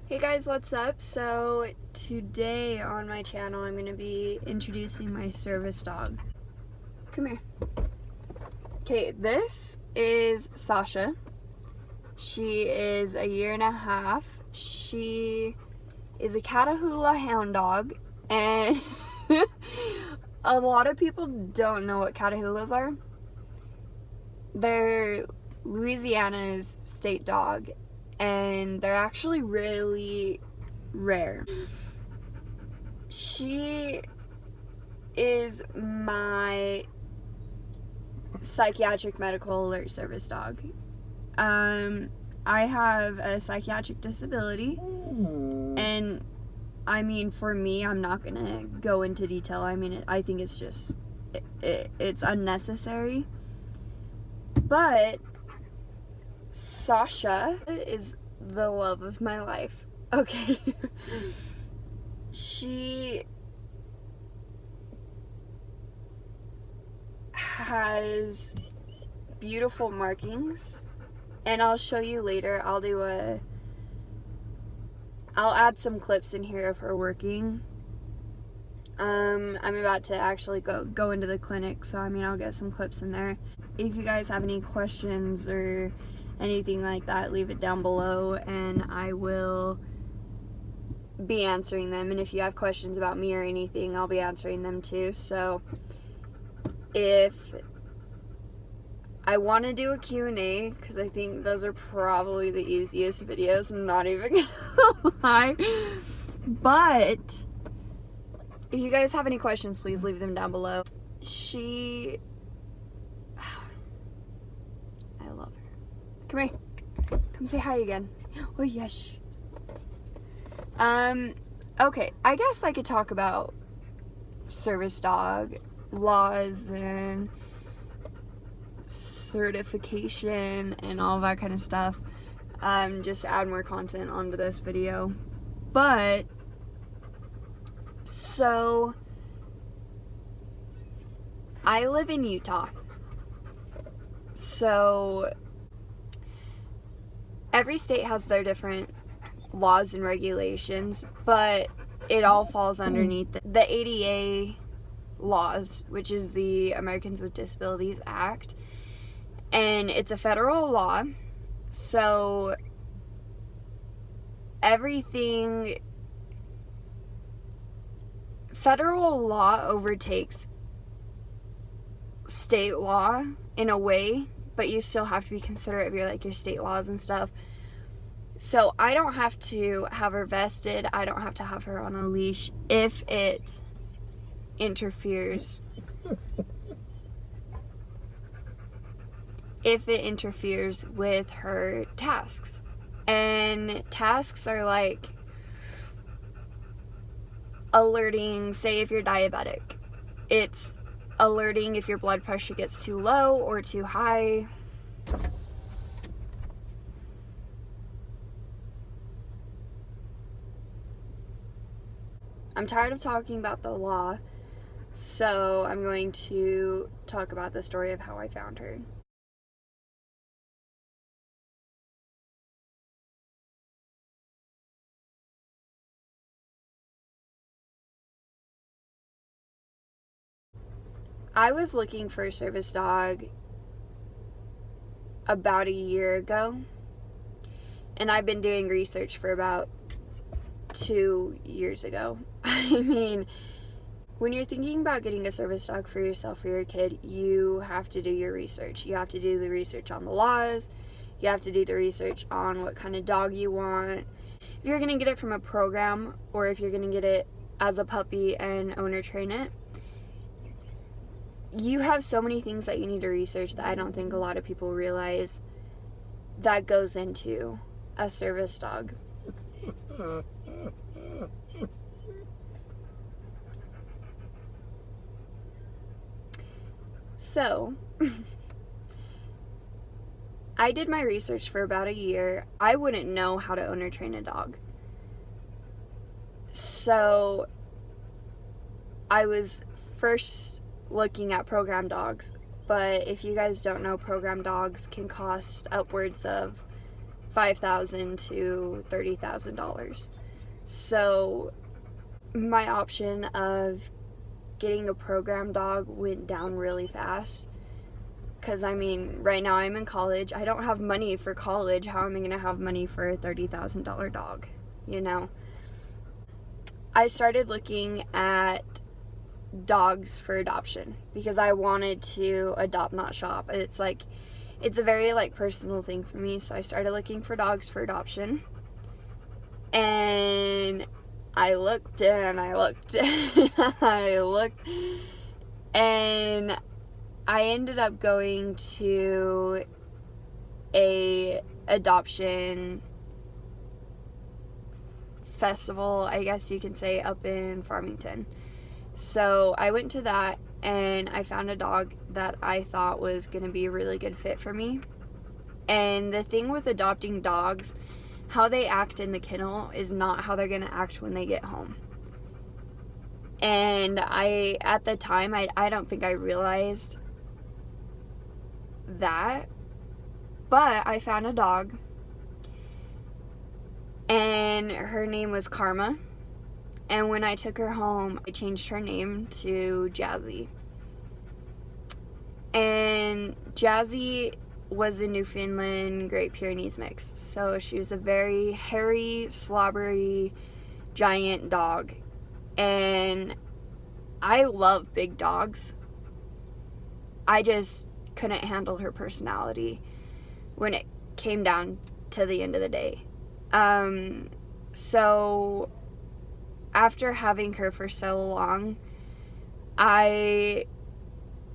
Hey guys, what's up? So today on my channel I'm going to be introducing my service dog. Come here. Okay, this is Sasha. She is a year and a half. She is a Catahoula hound dog, and a lot of people don't know what Catahoulas are. They're Louisiana's state dog, and they're actually really rare. She is my psychiatric medical alert service dog. I have a psychiatric disability, and I mean, for me, I'm not gonna go into detail. I mean, I think it's just it's unnecessary. But Sasha is the love of my life. Okay. She has beautiful markings, and I'll show you later. I'll add some clips in here of her working. I'm about to actually go into the clinic, so I mean, I'll get some clips in there. If you guys have any questions or anything like that, leave it down below and I will be answering them. And if you have questions about me or anything, I'll be answering them too. So if I want to do a Q&A, because I think those are probably the easiest videos, I'm not even gonna lie. But if you guys have any questions, please leave them down below. I love her. Come here. Come say hi again. Oh, yes. Okay, I guess I could talk about service dog laws and certification and all that kind of stuff. Just add more content onto this video. But so I live in Utah. So every state has their different laws and regulations, but it all falls underneath the ADA laws, which is the Americans with Disabilities Act, and it's a federal law. So federal law overtakes state law in a way, but you still have to be considerate of your state laws and stuff. So I don't have to have her vested. I don't have to have her on a leash if it interferes. If it interferes with her tasks. And tasks are like alerting, say if you're diabetic. It's alerting if your blood pressure gets too low or too high. I'm tired of talking about the law, so I'm going to talk about the story of how I found her. I was looking for a service dog about a year ago, and I've been doing research for about 2 years ago. I mean, when you're thinking about getting a service dog for yourself or your kid, you have to do your research. You have to do the research on the laws. You have to do the research on what kind of dog you want. If you're going to get it from a program, or if you're going to get it as a puppy and owner train it, you have so many things that you need to research that I don't think a lot of people realize that goes into a service dog. So, I did my research for about a year. I wouldn't know how to owner train a dog. So, I was first looking at program dogs, but if you guys don't know, program dogs can cost upwards of $5,000 to $30,000. So my option of getting a program dog went down really fast. Because, I mean, right now I'm in college. I don't have money for college. How am I going to have money for a $30,000 dog? You know? I started looking at dogs for adoption because I wanted to adopt, not shop. It's a very, personal thing for me. So I started looking for dogs for adoption. And I looked and I looked and I looked. And I ended up going to a adoption festival, I guess you can say, up in Farmington. So I went to that and I found a dog that I thought was going to be a really good fit for me. And the thing with adopting dogs, how they act in the kennel is not how they're going to act when they get home. And at the time, I don't think I realized that, but I found a dog and her name was Karma, and when I took her home I changed her name to Jazzy. And Jazzy was a Newfoundland Great Pyrenees mix, so she was a very hairy, slobbery, giant dog, and I love big dogs. I just couldn't handle her personality when it came down to the end of the day. So after having her for so long, and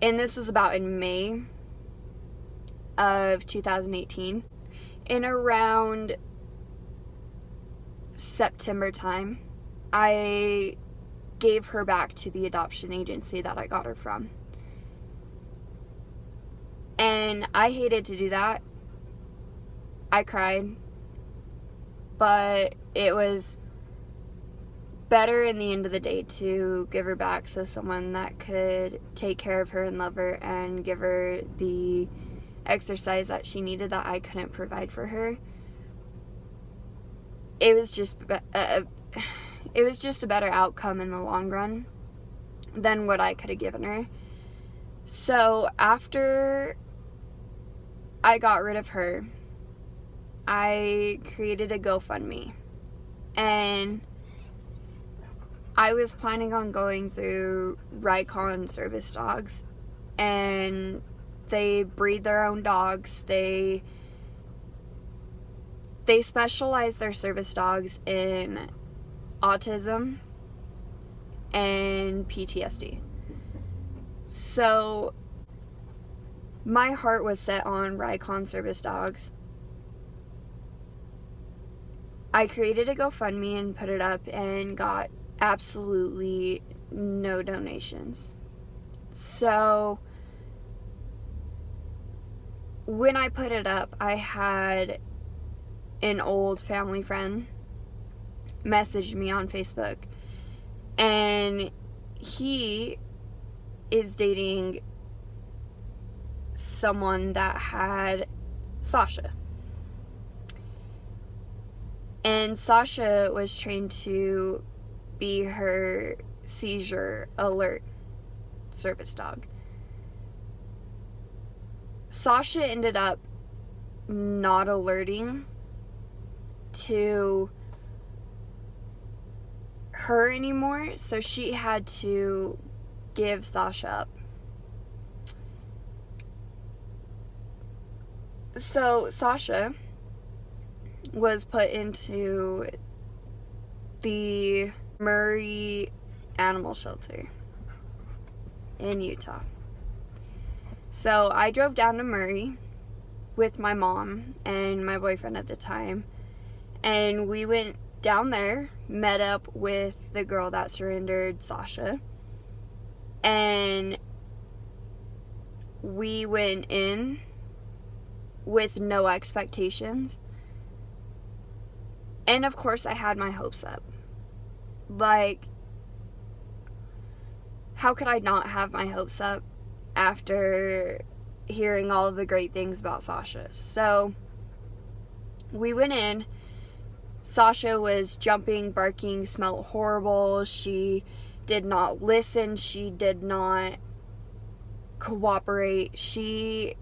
this was about in May of 2018, in around September time, I gave her back to the adoption agency that I got her from. And I hated to do that. I cried. But it was better in the end of the day to give her back, so someone that could take care of her and love her and give her the exercise that she needed that I couldn't provide for her. It was just a better outcome in the long run than what I could have given her. So after I got rid of her, I created a GoFundMe, and I was planning on going through Rikon service dogs, and they breed their own dogs. They specialize their service dogs in autism and PTSD. So my heart was set on Rikon service dogs. I created a GoFundMe and put it up and got absolutely no donations. So when I put it up, I had an old family friend message me on Facebook, and he is dating someone that had Sasha. And Sasha was trained to be her seizure alert service dog. Sasha ended up not alerting to her anymore, so she had to give Sasha up. So Sasha was put into the Murray Animal Shelter in Utah. So I drove down to Murray with my mom and my boyfriend at the time, and we went down there, met up with the girl that surrendered Sasha, and we went in with no expectations. And of course I had my hopes up. Like, how could I not have my hopes up after hearing all of the great things about Sasha? So We went in. Sasha was jumping, barking, smelled horrible. She did not listen. She did not cooperate. She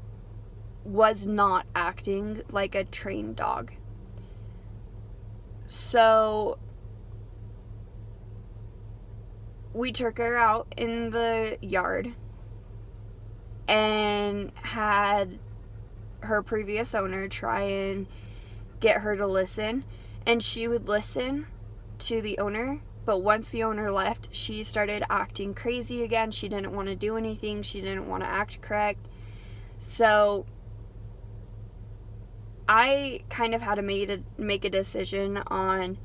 was not acting like a trained dog. So we took her out in the yard and had her previous owner try and get her to listen, and she would listen to the owner, but once the owner left, she started acting crazy again. She didn't want to do anything. She didn't want to act correct. So I kind of had to make a decision on,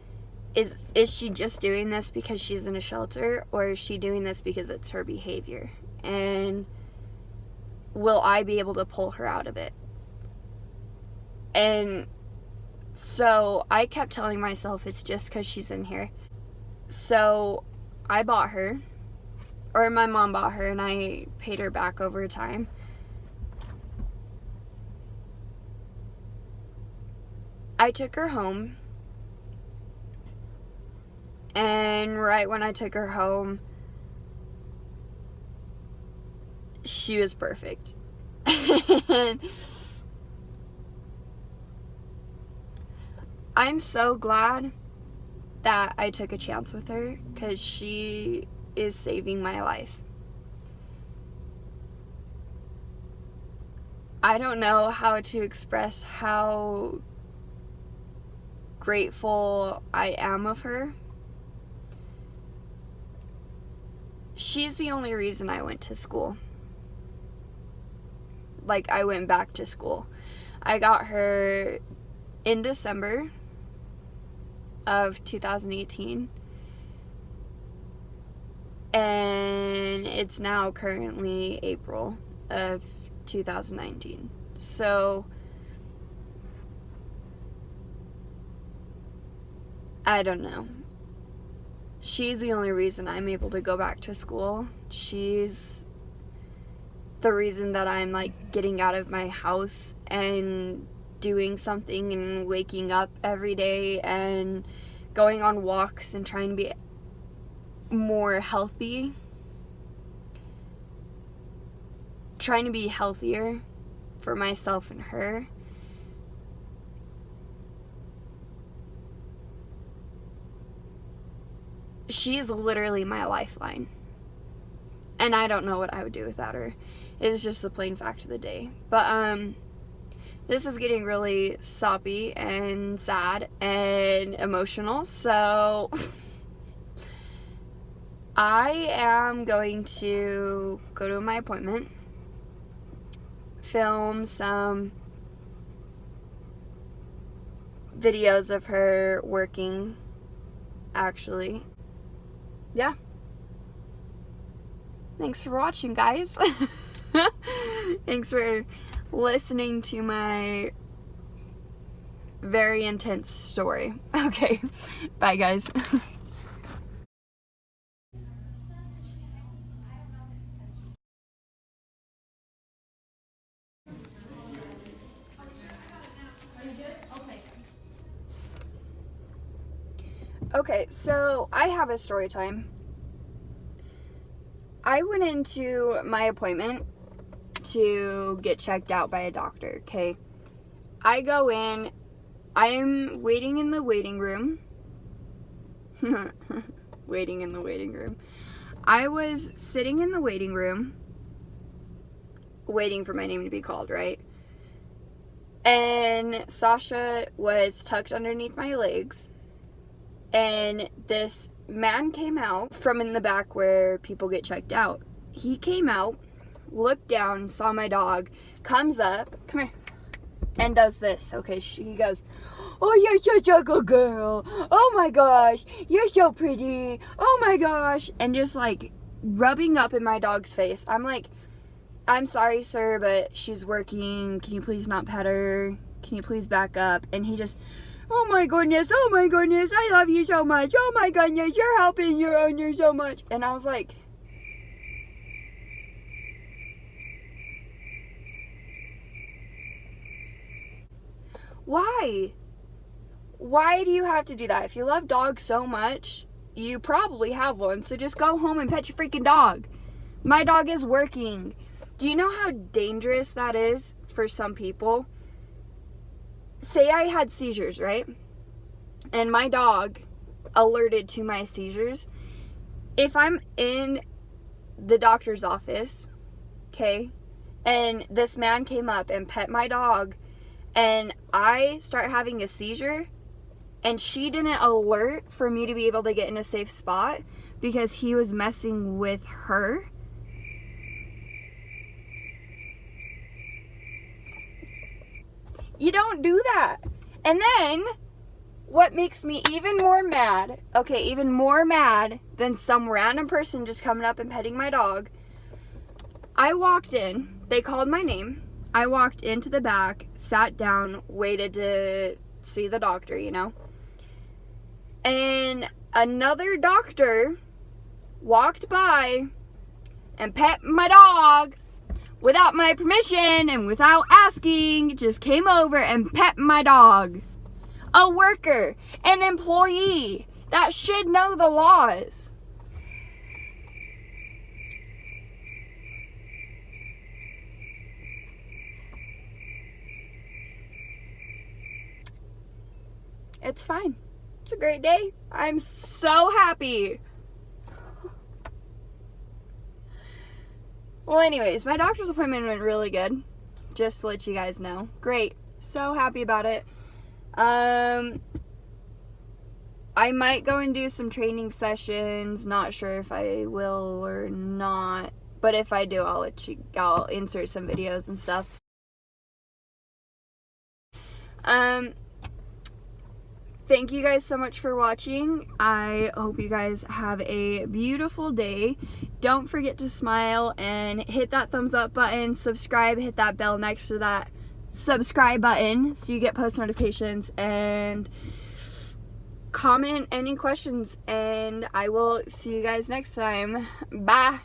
is she just doing this because she's in a shelter, or is she doing this because it's her behavior? And will I be able to pull her out of it? And so I kept telling myself it's just because she's in here. So I bought her, or my mom bought her, and I paid her back over time. I took her home, and right when I took her home, she was perfect. And I'm so glad that I took a chance with her, because she is saving my life. I don't know how to express how grateful I am of her. She's the only reason I went to school. Like, I went back to school. I got her in December of 2018, and it's now currently April of 2019. So I don't know. She's the only reason I'm able to go back to school. She's the reason that I'm like getting out of my house and doing something and waking up every day and going on walks and trying to be more healthy. Trying to be healthier for myself and her. She's literally my lifeline. And I don't know what I would do without her. It's just the plain fact of the day. But this is getting really soppy and sad and emotional. So I am going to go to my appointment, film some videos of her working, actually. Yeah. Thanks for watching, guys. Thanks for listening to my very intense story. Okay. Bye, guys. Okay, so I have a story time. I went into my appointment to get checked out by a doctor, okay? I go in, I'm waiting in the waiting room. Waiting in the waiting room. I was sitting in the waiting room, waiting for my name to be called, right? And Sasha was tucked underneath my legs. And this man came out from in the back where people get checked out. He came out, looked down, saw my dog, comes up, come here, and does this. Okay, he goes, "Oh, you're such a good girl. Oh my gosh, you're so pretty. Oh my gosh." And just like rubbing up in my dog's face. I'm like, "I'm sorry, sir, but she's working. Can you please not pet her? Can you please back up?" And he just, oh my goodness, I love you so much. Oh my goodness, you're helping your owner so much." And I was like, why? Why do you have to do that? If you love dogs so much, you probably have one, so just go home and pet your freaking dog. My dog is working. Do you know how dangerous that is for some people? Say I had seizures, right? And my dog alerted to my seizures. If I'm in the doctor's office, okay, and this man came up and pet my dog, and I start having a seizure, and she didn't alert for me to be able to get in a safe spot because he was messing with her, you don't do that. And then what makes me even more mad, okay, even more mad than some random person just coming up and petting my dog, I walked in, they called my name, I walked into the back, sat down, waited to see the doctor, you know, and another doctor walked by and pet my dog without my permission and without asking, just came over and pet my dog. A worker, an employee that should know the laws. It's fine. It's a great day. I'm so happy. Well, anyways, my doctor's appointment went really good. Just to let you guys know. Great. So happy about it. I might go and do some training sessions. Not sure if I will or not. But if I do, I'll insert some videos and stuff. Thank you guys so much for watching. I hope you guys have a beautiful day. Don't forget to smile and hit that thumbs up button, subscribe, hit that bell next to that subscribe button so you get post notifications, and comment any questions, and I will see you guys next time. Bye.